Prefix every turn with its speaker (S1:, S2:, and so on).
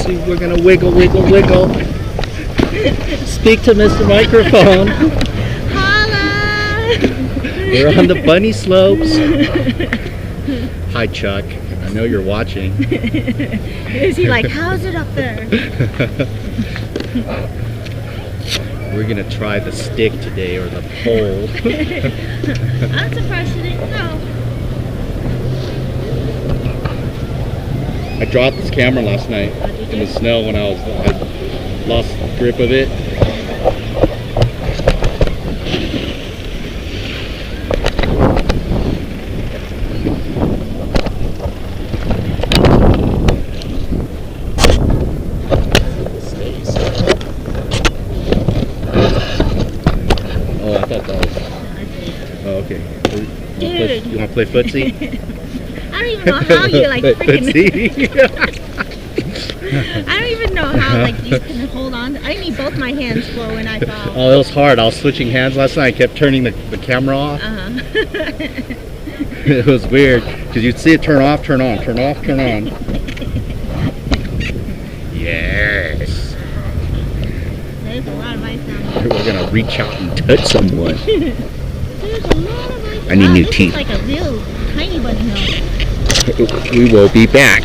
S1: see, we're gonna wiggle, wiggle, wiggle. Speak to Mr. Microphone.
S2: Holla!
S1: We're on the bunny slopes. Hi, Chuck. I know you're watching.
S2: Is he like, how's it up there?
S1: We're gonna try the stick today, or the pole.
S2: I'm surprised you didn't know.
S1: I dropped this camera last night in the snow when I lost grip of it. Oh, I thought that was. Oh, okay.
S2: Dude.
S1: You want to play footsie?
S2: I don't even know how you like freaking. I don't even know how like you can hold on. I need both my hands full when I fall.
S1: Oh, it was hard. I was switching hands last night. I kept turning the camera off. It was weird because you'd see it turn off, turn on, turn off, turn on. Yes.
S2: There's a lot of ice down there.
S1: We're gonna reach out and touch someone.
S2: There's a lot of ice.
S1: I need new
S2: this
S1: teeth.
S2: is like a real tiny bunny hill.
S1: We will be back.